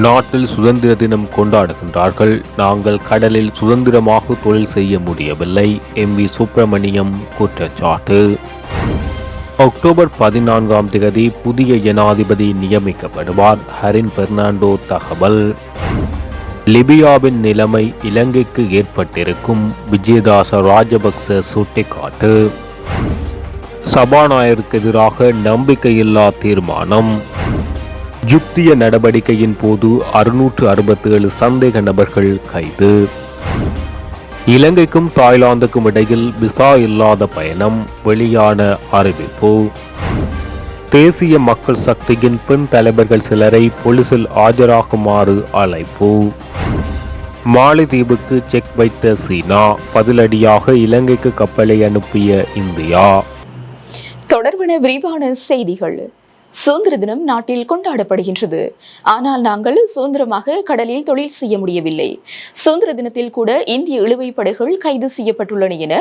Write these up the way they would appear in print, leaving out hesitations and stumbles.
நாட்டில் சுதந்திர தினம் கொண்டாடுகின்றார்கள். நாங்கள் கடலில் சுதந்திரமாக தொழில் செய்ய முடியவில்லை. எம்பி சுப்பிரமணியம் குற்றச்சாட்டு. அக்டோபர் 14ஆம் தேதி புதிய ஜனாதிபதி நியமிக்கப்படுவார். ஹரின் பெர்னாண்டோ தகவல். லிபியாவின் நிலைமை இலங்கைக்கு ஏற்பட்டிருக்கும். விஜயதாச ராஜபக்ச சுட்டிக்காட்டு. சபாநாயகருக்கு எதிராக நம்பிக்கையில்லா தீர்மானம். யுக்திய நடவடிக்கையின் போது 667 சந்தேக நபர்கள் கைது. இலங்கைக்கும் தாய்லாந்துக்கும் இடையில் விசா இல்லாத பயணம். வெளியான அறிவிப்பு. தேசிய மக்கள் சக்தியின் பெண் தலைவர்கள் சிலரை போலீசில் ஆஜராகுமாறு அழைப்பு. மாலைதீவுக்கு செக் வைத்த சீனா. பதிலடியாக இலங்கைக்கு கப்பலை அனுப்பிய இந்தியா. தொடர்பான விரிவான செய்திகள். சுதந்திர தினம் நாட்டில் கொண்டாடப்படுகின்றது. ஆனால் நாங்கள் சுதந்திரமாக கடலில் தொழில் செய்ய முடியவில்லை. சுதந்திர தினத்தில் கூட இந்திய இழுவை படகுகள் கைது செய்யப்பட்டுள்ளன என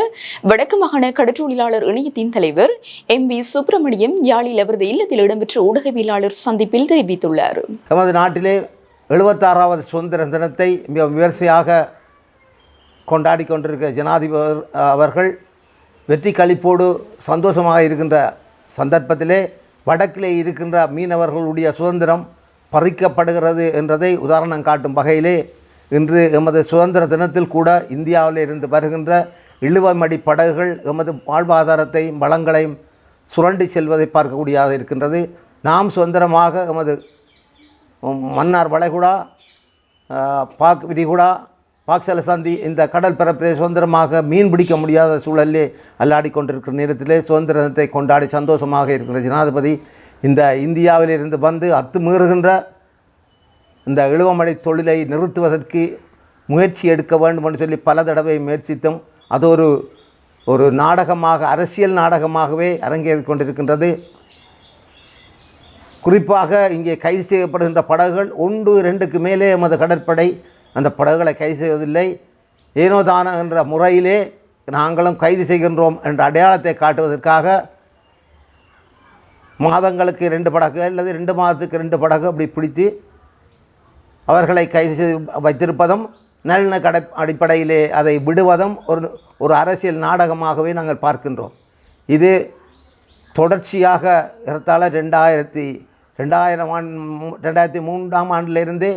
வடக்கு மாகாண கடற்றொழிலாளர் இணையத்தின் தலைவர் எம்பி சுப்பிரமணியம் யாழில் அவரது இல்லத்தில் இடம்பெற்ற ஊடகவியலாளர் சந்திப்பில் தெரிவித்துள்ளார். நமது நாட்டிலே 76வது சுதந்திர தினத்தை மிக விமர்சையாக கொண்டாடி கொண்டிருக்கிற ஜனாதிபதி அவர்கள் வெற்றி களிப்போடு சந்தோஷமாக இருக்கின்ற சந்தர்ப்பத்திலே வடக்கிலே இருக்கின்ற மீனவர்களுடைய சுதந்திரம் பறிக்கப்படுகிறது என்றதை உதாரணம் காட்டும் வகையிலே இன்று எமது சுதந்திர தினத்தில் கூட இந்தியாவில் இருந்து வருகின்ற இழுவமடி படகுகள் எமது வாழ்வாதாரத்தையும் வளங்களையும் சுரண்டி செல்வதை பார்க்கக்கூடியதாக இருக்கின்றது. நாம் சுதந்திரமாக எமது மன்னார் வளைகுடா, பாக் விரிகுடா, பாக்சல சந்தி இந்த கடல் பரப்பிலே சுதந்திரமாக மீன் பிடிக்க முடியாத சூழலிலே அல்லாடி கொண்டிருக்கிற நேரத்திலே சுதந்திர தினத்தை கொண்டாடி சந்தோஷமாக இருக்கிற ஜனாதிபதி இந்த இந்தியாவிலிருந்து வந்து அத்துமீறுகின்ற இந்த இழுவமடை தொழிலை நிறுத்துவதற்கு முயற்சி எடுக்க வேண்டும் என்று சொல்லி பல தடவை முயற்சித்தும் அது ஒரு நாடகமாக, அரசியல் நாடகமாகவே அரங்கேறி கொண்டிருக்கின்றது. குறிப்பாக இங்கே கைது செய்யப்படுகின்ற படகுகள் 1-2க்கு மேலே எமது கடற்படை அந்த படகுகளை கைது செய்வதில்லை. ஏனோ தானோ என்ற முறையிலே நாங்களும் கைது செய்கின்றோம் என்ற அடையாளத்தை காட்டுவதற்காக மாதங்களுக்கு 2 படகு அல்லது 2 மாதத்துக்கு 2 படகு அப்படி பிடித்து அவர்களை கைது செய்து வைத்திருப்பதும், நல்லெண்ண அடிப்படையிலே அதை விடுவதும் ஒரு அரசியல் நாடகமாகவே நாங்கள் பார்க்கின்றோம். இது தொடர்ச்சியாக ஏறத்தாழ 2003ஆம் ஆண்டிலிருந்தே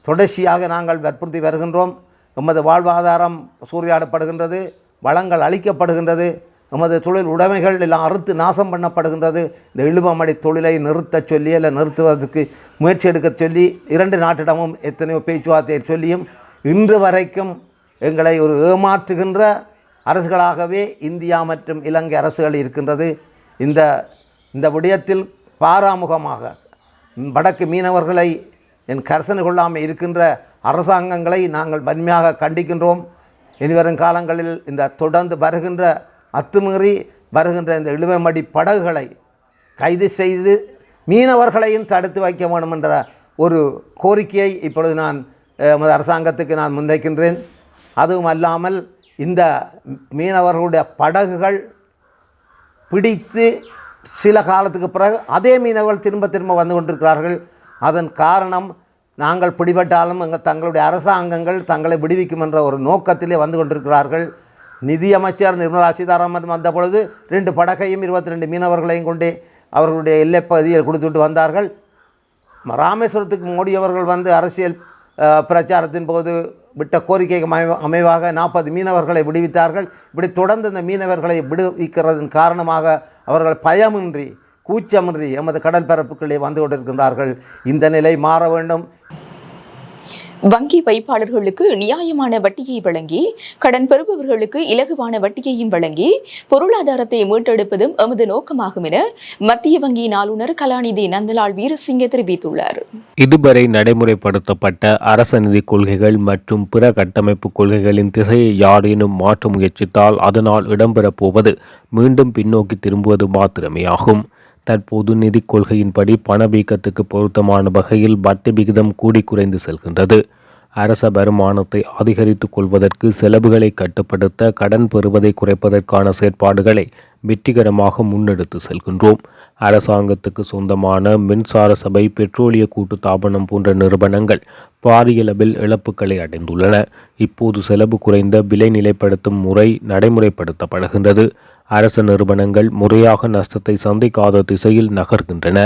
தொடர்ச்சியாக நாங்கள் வற்புறுத்தி வருகின்றோம். எமது வாழ்வாதாரம் சூறையாடப்படுகின்றது, வளங்கள் அளிக்கப்படுகின்றது, எமது தொழில் உடைமைகள் எல்லாம் அறுத்து நாசம் பண்ணப்படுகின்றது. இந்த இழுவமடை தொழிலை நிறுத்தச் சொல்லி அல்ல நிறுத்துவதற்கு முயற்சி எடுக்க சொல்லி 2 நாட்டிடமும் எத்தனையோ பேச்சுவார்த்தையை சொல்லியும் இன்று வரைக்கும் எங்களை ஒரு ஏமாற்றுகின்ற அரசுகளாகவே இந்தியா மற்றும் இலங்கை அரசுகள் இருக்கின்றது. இந்த விடயத்தில் பாராமுகமாக வடக்கு மீனவர்களை கரிசனை கொள்ளாமல் இருக்கின்ற அரசாங்கங்களை நாங்கள் வன்மையாக கண்டிக்கின்றோம். இனிவரும் காலங்களில் இந்த தொடர்ந்து வருகின்ற அத்துமீறி வருகின்ற இந்த இழுவமடி படகுகளை கைது செய்து மீனவர்களையும் தடுத்து வைக்க வேண்டும் என்ற ஒரு கோரிக்கையை இப்பொழுது நான் அரசாங்கத்துக்கு நான் முன்வைக்கின்றேன். அதுவும் அல்லாமல் இந்த மீனவர்களுடைய படகுகள் பிடித்து சில காலத்துக்கு பிறகு அதே மீனவர்கள் திரும்ப வந்து கொண்டிருக்கிறார்கள். அதன் காரணம் நாங்கள் பிடிபட்டாலும் தங்களுடைய அரசாங்கங்கள் தங்களை விடுவிக்கும் என்ற ஒரு நோக்கத்திலே வந்து கொண்டிருக்கிறார்கள். நிதியமைச்சர் நிர்மலா சீதாராமன் வந்த பொழுது 2 படகையும் 22 மீனவர்களையும் கொண்டே அவர்களுடைய எல்லைப்பகுதியில் கொடுத்துட்டு வந்தார்கள். ராமேஸ்வரத்துக்கு மோடி அவர்கள் வந்து அரசியல் பிரச்சாரத்தின் போது விட்ட கோரிக்கைக்கு அமைவாக 40 மீனவர்களை விடுவித்தார்கள். இப்படி தொடர்ந்து இந்த மீனவர்களை விடுவிக்கிறதன் காரணமாக அவர்கள் பயமின்றி கூச்சமின்றி எமது கடல் பரப்புகளே வந்து கொண்டிருக்கின்றார்கள். இந்த நிலை மாற வேண்டும். வங்கி வைப்பாளர்களுக்கு நியாயமான வட்டியை வழங்கி கடன் பெறுபவர்களுக்கு இலகுவான வட்டியையும் வழங்கி பொருளாதாரத்தை மீட்டெடுப்பதும் எமது நோக்கமாகும் என மத்திய வங்கியின் ஆளுநர் கலாநிதி நந்தலால் வீரசிங்க தெரிவித்துள்ளார். இதுவரை நடைமுறைப்படுத்தப்பட்ட அரச நிதி கொள்கைகள் மற்றும் பிற கட்டமைப்பு கொள்கைகளின் திசையை யாரேனும் மாற்ற முயற்சித்தால் அதனால் இடம்பெறப் போவது மீண்டும் பின்னோக்கி திரும்புவது மாத்திரமே ஆகும். தற்போது நிதி கொள்கையின்படி பணவீக்கத்துக்கு பொருத்தமான வகையில் வட்டி விகிதம் கூடி குறைந்து செல்கின்றது. அரச வருமானத்தை அதிகரித்துக் கொள்வதற்கு செலவுகளை கட்டுப்படுத்த கடன் பெறுவதை குறைப்பதற்கான செயற்பாடுகளை வெற்றிகரமாக முன்னெடுத்து செல்கின்றோம். அரசாங்கத்துக்கு சொந்தமான மின்சார சபை, பெட்ரோலிய கூட்டுத்தாபனம் போன்ற நிறுவனங்கள் பாரியளவில் இழப்புகளை அடைந்துள்ளன. இப்போது செலவு குறைந்த விலை நிலைப்படுத்தும் முறை நடைமுறைப்படுத்தப்படுகின்றது. அரச நிறுவனங்கள் முறையாக நஷ்டத்தை சந்திக்காத திசையில் நகர்கின்றன.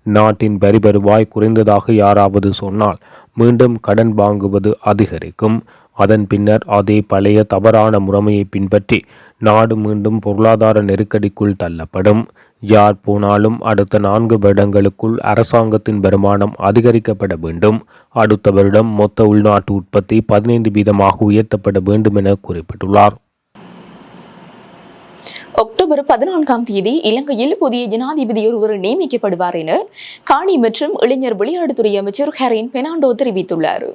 நாட்டின் வரி வருவாய் குறைந்ததாக யாராவது சொன்னால் மீண்டும் கடன் வாங்குவது அதிகரிக்கும். அதன் பின்னர் அதே பழைய தவறான முறைமையை பின்பற்றி நாடு மீண்டும் பொருளாதார நெருக்கடிக்குள் தள்ளப்படும். யார் போனாலும் அடுத்த 4 வருடங்களுக்குள் அரசாங்கத்தின் வருமானம் அதிகரிக்கப்பட வேண்டும். அடுத்த வருடம் மொத்த உள்நாட்டு உற்பத்தி 15% உயர்த்தப்பட வேண்டும் என குறிப்பிட்டுள்ளார். அக்டோபர் 14ஆம் தேதி இலங்கையில் புதிய ஜனாதிபதி ஒருவர் நியமிக்கப்படுவார் என காணி மற்றும் இளைஞர் விளையாட்டுத்துறை அமைச்சர் ஹரின் பெர்னாண்டோ தெரிவித்துள்ளார்.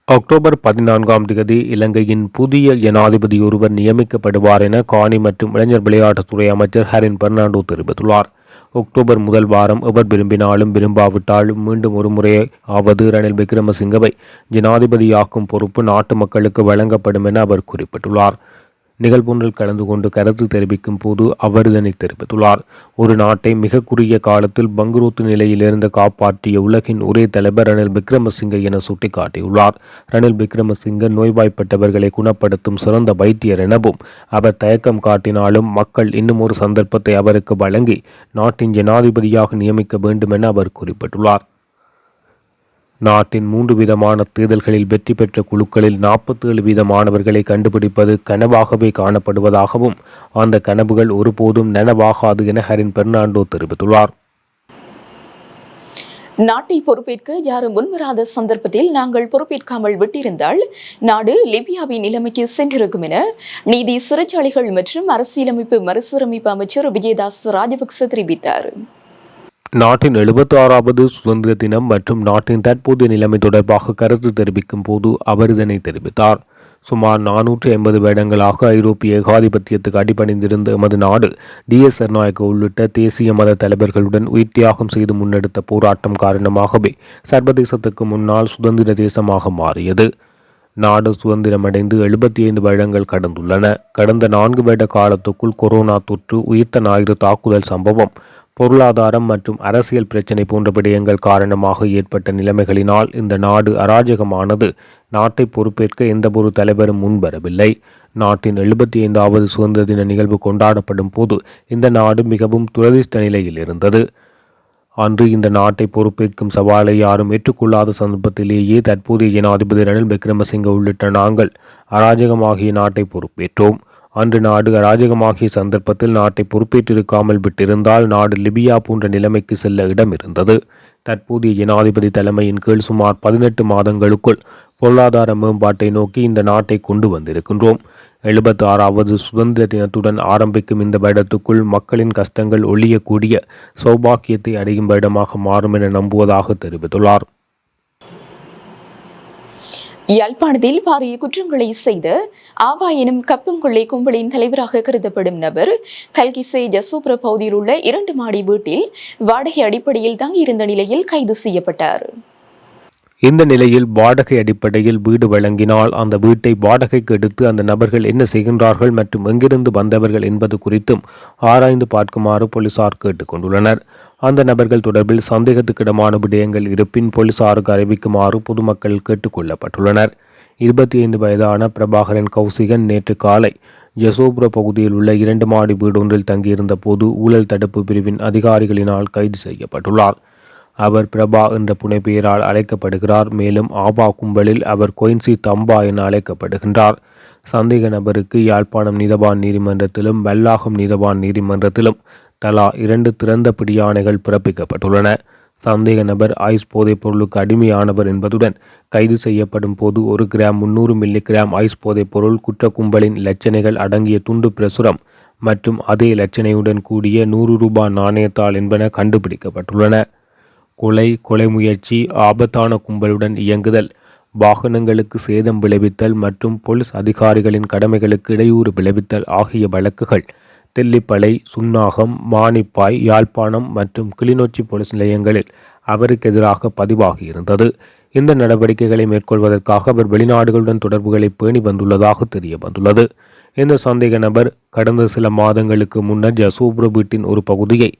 அக்டோபர் 14ஆம் தேதி இலங்கையின் புதிய ஜனாதிபதி ஒருவர் நியமிக்கப்படுவார் என காணி மற்றும் இளைஞர் விளையாட்டுத்துறை அமைச்சர் ஹரின் பெர்னாண்டோ தெரிவித்துள்ளார். அக்டோபர் முதல் வாரம் எவர் விரும்பினாலும் விரும்பாவிட்டாலும் மீண்டும் ஒரு முறையாவது ரணில் விக்ரமசிங்கவை ஜனாதிபதியாக்கும் பொறுப்பு நாட்டு மக்களுக்கு வழங்கப்படும் என அவர் குறிப்பிட்டுள்ளார். நிகழ்வொன்றில் கலந்து கொண்டு கருத்து தெரிவிக்கும் போது அவர் இதனை தெரிவித்துள்ளார். ஒரு நாட்டை மிக குறுகிய காலத்தில் பங்குரோத்து நிலையிலிருந்து காப்பாற்றிய உலகின் ஒரே தலைவர் ரணில் விக்ரமசிங்க என சுட்டிக்காட்டியுள்ளார். ரணில் விக்ரமசிங்க நோய்வாய்ப்பட்டவர்களை குணப்படுத்தும் சிறந்த வைத்தியர் எனவும் அவர் தயக்கம் காட்டினாலும் மக்கள் இன்னும் ஒரு சந்தர்ப்பத்தை அவருக்கு வழங்கி நாட்டின் ஜனாதிபதியாக நியமிக்க வேண்டும் என அவர் குறிப்பிட்டுள்ளார். நாட்டின் 3 விதமான தேர்தல்களில் வெற்றி பெற்ற குழுக்களில் 47 வீதமானவர்களை கண்டுபிடிப்பது கனவாகவே காணப்படுவதாகவும் அந்த கனவுகள் ஒருபோதும் நனவாகாது என ஹரின் பெர்னாண்டோ தெரிவித்துள்ளார். நாட்டை பொறுப்பேற்க யாரும் முன்வராத சந்தர்ப்பத்தில் நாங்கள் பொறுப்பேற்காமல் விட்டிருந்தால் நாடு லிபியாவின் நிலைமைக்கு சென்றிருக்கும் என நீதி, சிறைச்சாலைகள் மற்றும் அரசியலமைப்பு மறுசீரமைப்பு அமைச்சர் விஜயதாஸ் ராஜபக்ச தெரிவித்தார். நாட்டின் 76வது சுதந்திர தினம் மற்றும் நாட்டின் தற்போதைய நிலைமை தொடர்பாக கருத்து தெரிவிக்கும் போது அவர் இதனை தெரிவித்தார். சுமார் 450 வருடங்களாக ஐரோப்பிய ஏகாதிபத்தியத்துக்கு அடிபணிந்திருந்த எமது நாடு DS சர்நாயக்க உள்ளிட்ட தேசிய மத தலைவர்களுடன் உயிர் தியாகம் செய்து முன்னெடுத்த போராட்டம் காரணமாகவே சர்வதேசத்துக்கு முன்னால் சுதந்திர தேசமாக மாறியது. நாடு சுதந்திரமடைந்து 75 வருடங்கள் கடந்துள்ளன. கடந்த 4 வருட காலத்துக்குள் கொரோனா தொற்று, உயிர்த்த ஞாயிறு தாக்குதல் சம்பவம், பொருளாதாரம் மற்றும் அரசியல் பிரச்சினை போன்ற விடயங்கள் காரணமாக ஏற்பட்ட நிலைமைகளினால் இந்த நாடு அராஜகமானது. நாட்டை பொறுப்பேற்க எந்தவொரு தலைவரும் முன்வரவில்லை. நாட்டின் 75வது சுதந்திர தின நிகழ்வு கொண்டாடப்படும் போது இந்த நாடு மிகவும் துரதிர்ஷ்ட நிலையில் இருந்தது. அன்று இந்த நாட்டை பொறுப்பேற்கும் சவாலை யாரும் ஏற்றுக்கொள்ளாத சந்தர்ப்பத்திலேயே தற்போதைய ஜனாதிபதி ரணில் விக்ரமசிங்க உள்ளிட்ட நாங்கள் அராஜகமாகிய நாட்டை பொறுப்பேற்றோம். அன்று நாடு அராஜகமாகிய சந்தர்ப்பத்தில் நாட்டை பொறுப்பேற்றிருக்காமல் விட்டிருந்தால் நாடு லிபியா போன்ற நிலைமைக்கு செல்ல இடம் இருந்தது. தற்போதைய ஜனாதிபதி தலைமையின் கீழ் சுமார் 18 மாதங்களுக்குள் பொருளாதார மேம்பாட்டை நோக்கி இந்த நாட்டை கொண்டு வந்திருக்கின்றோம். 76வது சுதந்திர தினத்துடன் ஆரம்பிக்கும் இந்த வருடத்துக்குள் மக்களின் கஷ்டங்கள் ஒழியக்கூடிய சௌபாக்கியத்தை அடையும் வருடமாக மாறும் என நம்புவதாக தெரிவித்துள்ளார். யாழ்ப்பாணத்தில் பாரிய குற்றங்களை செய்த ஆவா எனும் கப்பம் கொள்ளை கும்பலின் தலைவராக கருதப்படும் நபர் கல்கிசை ஜசோபுர பகுதியில் உள்ள 2 மாடி வீட்டில் வாடகை அடிப்படையில் தங்கியிருந்த நிலையில் கைது செய்யப்பட்டார். இந்த நிலையில் வாடகை அடிப்படையில் வீடு வழங்கினால் அந்த வீட்டை வாடகைக்கு எடுத்து அந்த நபர்கள் என்ன செய்கின்றார்கள் மற்றும் எங்கிருந்து வந்தவர்கள் என்பது குறித்தும் ஆராய்ந்து பார்க்குமாறு போலீசார் கேட்டுக்கொண்டுள்ளனர். அந்த நபர்கள் தொடர்பில் சந்தேகத்துக்கிடமான விடயங்கள் இருப்பின் போலீசாருக்கு அறிவிக்குமாறு பொதுமக்கள் கேட்டுக்கொள்ளப்பட்டுள்ளனர். 25 வயதான பிரபாகரன் கௌசிகன் நேற்று காலை ஜசோபுர பகுதியில் உள்ள 2 மாடி வீடொன்றில் தங்கியிருந்த போது ஊழல் தடுப்பு பிரிவின் அதிகாரிகளினால் கைது செய்யப்பட்டுள்ளார். அவர் பிரபா என்ற புனைப்பெயரால் அழைக்கப்படுகிறார். மேலும் ஆபா கும்பலில் அவர் கொயின்சி தம்பா என அழைக்கப்படுகின்றார். சந்தேக நபருக்கு யாழ்ப்பாணம் நீதவான் நீதிமன்றத்திலும் வல்லாகம் நீதவான் நீதிமன்றத்திலும் தலா 2 திறந்த பிடியாணைகள் பிறப்பிக்கப்பட்டுள்ளன. சந்தேக நபர் ஐஸ் போதைப் பொருளுக்கு அடிமையானவர் என்பதுடன் கைது செய்யப்படும் போது 1 கிராம் 300 மில்லிகிராம் ஐஸ் போதைப் பொருள், குற்ற கும்பலின் இலட்சணைகள் அடங்கிய துண்டு பிரசுரம் மற்றும் அதே இலட்சணையுடன் கூடிய 100 ரூபாய் நாணயத்தாள் என்பன கண்டுபிடிக்கப்பட்டுள்ளன. கொலை முயற்சி, ஆபத்தான கும்பலுடன் இயங்குதல், வாகனங்களுக்கு சேதம் விளைவித்தல் மற்றும் போலீஸ் அதிகாரிகளின் கடமைகளுக்கு இடையூறு விளைவித்தல் ஆகிய வழக்குகள் தெல்லிப்பளை, சுன்னாகம், மானிப்பாய், யாழ்ப்பாணம் மற்றும் கிளிநொச்சி போலீஸ் நிலையங்களில் அவருக்கு எதிராக பதிவாகியிருந்தது. இந்த நடவடிக்கைகளை மேற்கொள்வதற்காக அவர் வெளிநாடுகளுடன் தொடர்புகளை பேணி வந்துள்ளதாக தெரிய வந்துள்ளது. இந்த சந்தேக நபர் கடந்த சில மாதங்களுக்கு முன்னர் ஜசூப்ர வீட்டின் ஒரு பகுதியை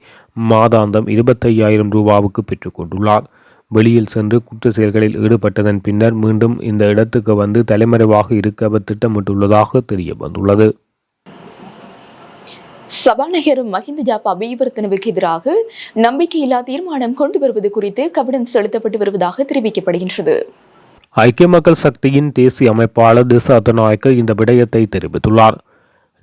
மாதாந்தம் 25,000 ரூபாவுக்கு பெற்றுக்கொண்டுள்ளார். வெளியில் சென்று குற்ற செயல்களில் ஈடுபட்டதன் பின்னர் மீண்டும் இந்த இடத்துக்கு வந்து தலைமறைவாக இருக்க அவர் திட்டமிட்டுள்ளதாக தெரிய வந்துள்ளது. சபாநாயகர் மஹிந்த ஜாபா அபிவர்த்தனவுக்கு எதிராக நம்பிக்கையில்லா தீர்மானம் கொண்டு வருவது குறித்து கவனம் செலுத்தப்பட்டு வருவதாக தெரிவிக்கப்படுகின்றது. ஐக்கிய மக்கள் சக்தியின் தேசிய அமைப்பாளர் திச அத்தநாயக்க இந்த விடயத்தை தெரிவித்துள்ளார்.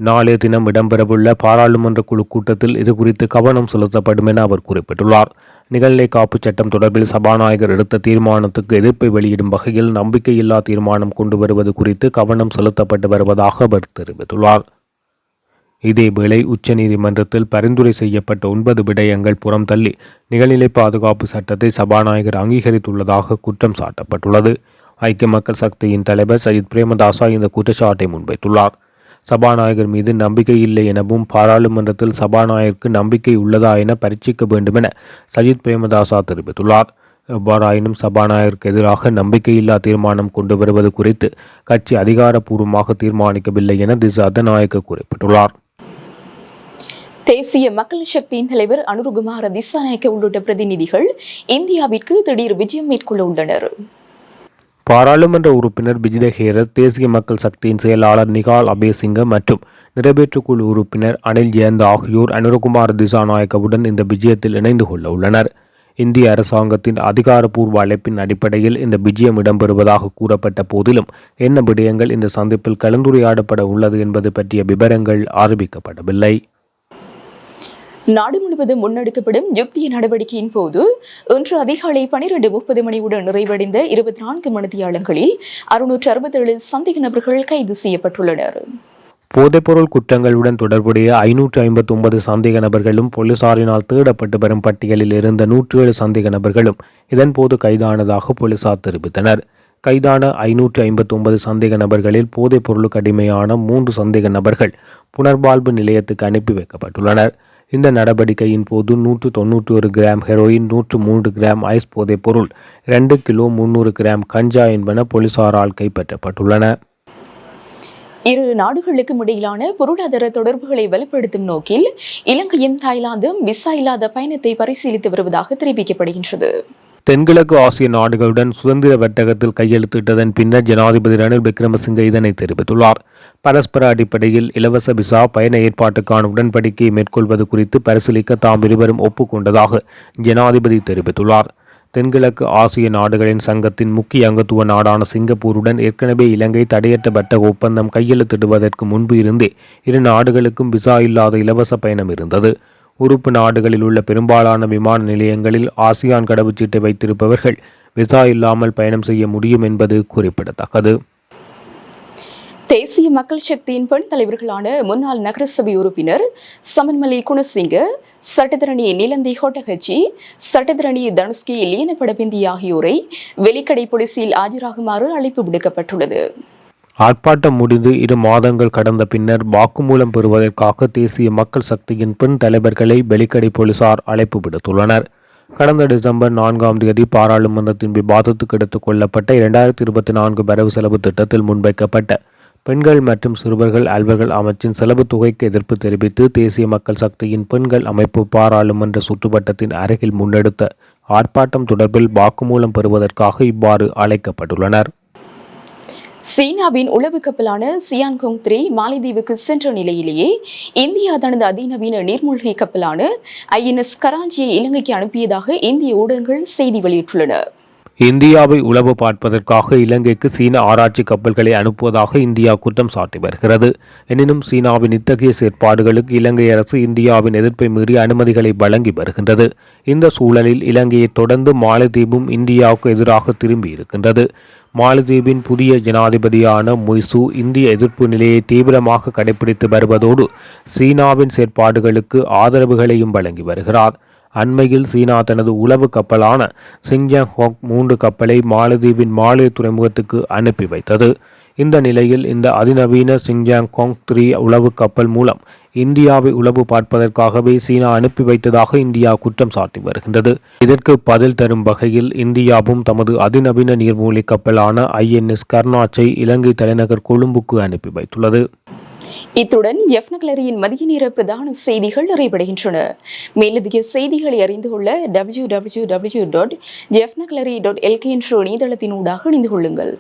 நாளைய தினம் இடம்பெறவுள்ள பாராளுமன்ற குழு கூட்டத்தில் இது குறித்து கவனம் செலுத்தப்படும் என அவர் குறிப்பிட்டுள்ளார். நிகழ்நிலை காப்பு சட்டம் தொடர்பில் சபாநாயகர் எடுத்த தீர்மானத்துக்கு எதிர்ப்பை வெளியிடும் வகையில் நம்பிக்கையில்லா தீர்மானம் கொண்டு வருவது குறித்து கவனம் செலுத்தப்பட்டு வருவதாக அவர் தெரிவித்துள்ளார். இதேவேளை உச்சநீதிமன்றத்தில் பரிந்துரை செய்யப்பட்ட 9 விடயங்கள் புறம் தள்ளி நிகழ்நிலை பாதுகாப்பு சட்டத்தை சபாநாயகர் அங்கீகரித்துள்ளதாக குற்றம் சாட்டப்பட்டுள்ளது. ஐக்கிய மக்கள் சக்தியின் தலைவர் சஜித் பிரேமதாசா இந்த குற்றச்சாட்டை முன்வைத்துள்ளார். சபாநாயகர் மீது நம்பிக்கை இல்லை எனவும் பாராளுமன்றத்தில் சபாநாயகருக்கு நம்பிக்கை உள்ளதா என பரீட்சிக்க வேண்டும் என சஜித் பிரேமதாசா தெரிவித்துள்ளார். எவ்வாறாயினும் சபாநாயகருக்கு எதிராக நம்பிக்கையில்லா தீர்மானம் கொண்டு வருவது குறித்து கட்சி அதிகாரப்பூர்வமாக தீர்மானிக்கவில்லை என திச அதநாயக்க குறிப்பிட்டுள்ளார். தேசிய மக்கள் சக்தியின் தலைவர் அனுருகுமார திசாநாயக்க உள்ளிட்ட பிரதிநிதிகள் இந்தியாவிற்கு திடீர் விஜயம் மேற்கொள்ள உள்ளனர். பாராளுமன்ற உறுப்பினர் பிஜித ஹேரத், தேசிய மக்கள் சக்தியின் செயலாளர் நிகால் அபேசிங்க மற்றும் நிறைவேற்றுக்குழு உறுப்பினர் அனில் ஜெயந்த் ஆகியோர் அனுருகுமார திசாநாயக்கவுடன் இந்த விஜயத்தில் இணைந்து கொள்ள உள்ளனர். இந்திய அரசாங்கத்தின் அதிகாரப்பூர்வ அழைப்பின் அடிப்படையில் இந்த விஜயம் இடம்பெறுவதாக கூறப்பட்ட போதிலும் என்ன விடயங்கள் இந்த சந்திப்பில் கலந்துரையாடப்பட உள்ளது என்பது பற்றிய விவரங்கள் அறிவிக்கப்படவில்லை. நாடு முழுவதும் முன்னெடுக்கப்படும் யுக்திய நடவடிக்கையின் போது இன்று அதிகாலை 12:30 மணியுடன் நிறைவடைந்த 24 மணித்தியாலங்களில் 667 சந்தேக நபர்கள் கைது செய்யப்பட்டுள்ளனர். போதைப்பொருள் குற்றங்களுடன் தொடர்புடைய 559 சந்தேக நபர்களும் போலீசாரினால் தேடப்பட்டு வரும் பட்டியலில் இருந்த 107 சந்தேக நபர்களும் இதன்போது கைதானதாக போலீசார் தெரிவித்தனர். கைதான 559 சந்தேக நபர்களில் போதைப் பொருளுக்கு அடிமையான 3 சந்தேக நபர்கள் புனர்வாழ்வு நிலையத்துக்கு அனுப்பி வைக்கப்பட்டுள்ளனர். இந்த நடவடிக்கையின் போது 191 கிராம் ஹெரோயின், 103 கிராம் ஐஸ் போதைப் பொருள், 2 கிலோ 300 கிராம் கஞ்சா என்பன போலீசாரால் கைப்பற்றப்பட்டுள்ளன. இரு நாடுகளுக்கும் இடையிலான பொருளாதார தொடர்புகளை வலுப்படுத்தும் நோக்கில் இலங்கையும் தாய்லாந்தும் விசா இல்லாத பயணத்தை பரிசீலித்து வருவதாக தெரிவிக்கப்படுகின்றது. தென்கிழக்கு ஆசிய நாடுகளுடன் சுதந்திர வர்த்தகத்தில் கையெழுத்திட்டதன் பின்னர் ஜனாதிபதி ரணில் விக்ரமசிங்க இதனை தெரிவித்துள்ளார். பரஸ்பர அடிப்படையில் இலவச விசா பயண ஏற்பாட்டுக்கான உடன்படிக்கையை மேற்கொள்வது குறித்து பரிசீலிக்க தாம் இருவரும் ஒப்புக்கொண்டதாக ஜனாதிபதி தெரிவித்துள்ளார். தென்கிழக்கு ஆசிய நாடுகளின் சங்கத்தின் முக்கிய அங்கத்துவ நாடான சிங்கப்பூருடன் ஏற்கனவே இலங்கை தடையற்ற வர்த்தக ஒப்பந்தம் கையெழுத்திடுவதற்கு முன்பு இருந்தே இரு நாடுகளுக்கும் விசா இல்லாத இலவச பயணம் இருந்தது. உறுப்பு நாடுகளில் உள்ள பெரும்பாலான விமான நிலையங்களில் ஆசியான் கடவுச்சீட்டை வைத்திருப்பவர்கள் விசா இல்லாமல் பயணம் செய்ய முடியும் என்பது குறிப்பிடத்தக்கது. தேசிய மக்கள் சக்தியின் பெண் தலைவர்களான முன்னாள் நகரசபை உறுப்பினர் சமன்மலை குணசிங்க, சட்டத்தரணி நிலந்தி ஹொட்டகச்சி, சட்டத்தரணி தனுஷ்கி லீனப்படபிந்தி ஆகியோரை வெலிக்கடை போலீசில் ஆஜராகுமாறு அழைப்பு விடுக்கப்பட்டுள்ளது. ஆர்ப்பாட்டம் முடிந்து 2 மாதங்கள் கடந்த பின்னர் வாக்குமூலம் பெறுவதற்காக தேசிய மக்கள் சக்தியின் பெண் தலைவர்களை வெலிக்கடை போலீசார் அழைப்பு விடுத்துள்ளனர். கடந்த டிசம்பர் 4ஆம் தேதி பாராளுமன்றத்தின் விவாதத்துக்கு எடுத்துக் கொள்ளப்பட்ட 2024 வரவு செலவு திட்டத்தில் முன்வைக்கப்பட்ட பெண்கள் மற்றும் சிறுவர்கள் அலுவல்கள் அமைச்சின் செலவு தொகைக்கு எதிர்ப்பு தெரிவித்து தேசிய மக்கள் சக்தியின் பெண்கள் அமைப்பு பாராளுமன்ற சுற்றுவட்டத்தின் அருகில் முன்னெடுத்த ஆர்ப்பாட்டம் தொடர்பில் வாக்குமூலம் பெறுவதற்காக இவ்வாறு அழைக்கப்பட்டுள்ளனர். சீனாவின் உளவு கப்பலான சியான்கோங் 3 மாலைதீவுக்கு சென்ற நிலையிலேயே இந்தியா தனது அதிநவீன நீர்மூழ்கி கப்பலான INS கராஞ்சியை இலங்கைக்கு அனுப்பியதாக இந்திய ஊடகங்கள் செய்தி வெளியிட்டுள்ளன. இந்தியாவை உளவு பார்ப்பதற்காக இலங்கைக்கு சீன ஆராய்ச்சி கப்பல்களை அனுப்புவதாக இந்தியா குற்றம் சாட்டி வருகிறது. எனினும் சீனாவின் இத்தகைய செயற்பாடுகளுக்கு இலங்கை அரசு இந்தியாவின் எதிர்ப்பை மீறி அனுமதிகளை வழங்கி வருகின்றது. இந்த சூழலில் இலங்கையை தொடர்ந்து மாலைதீவும் இந்தியாவுக்கு எதிராக திரும்பி இருக்கின்றது. மாலத்தீவின் புதிய ஜனாதிபதியான மொய்சு இந்திய எதிர்ப்பு நிலையை தீவிரமாக கடைபிடித்து வருவதோடு சீனாவின் செயற்பாடுகளுக்கு ஆதரவுகளையும் வழங்கி வருகிறார். அண்மையில் சீனா தனது உளவு கப்பலான சிங்ஜாங் ஹோக் 3 கப்பலை மாலத்தீவின் மாலே துறைமுகத்துக்கு அனுப்பி வைத்தது. இந்த நிலையில் இந்த அதிநவீன சிங்ஜாங் ஹோங் 3 உளவு கப்பல் மூலம் இந்தியாவை உளவு பார்ப்பதற்காகவே சீனா அனுப்பி வைத்ததாக இந்தியா குற்றம் சாட்டி வருகின்றது. இதற்கு பதில் தரும் வகையில் இந்தியாவும் தமது அதிநவீன நீர்மூழ்கி கப்பலான INS கர்னாச்சை இலங்கை தலைநகர் கொழும்புக்கு அனுப்பி வைத்துள்ளது. இத்துடன் எஃப்னக்லரியின் மதிய நேர பிரதான செய்திகள் நிறைவடைகின்றன. மேலதிக செய்திகளை அறிந்து கொள்ள www.jfnaclary.lk என்ற இணையதளத்தினூடாக இணைந்து கொள்ளுங்கள்.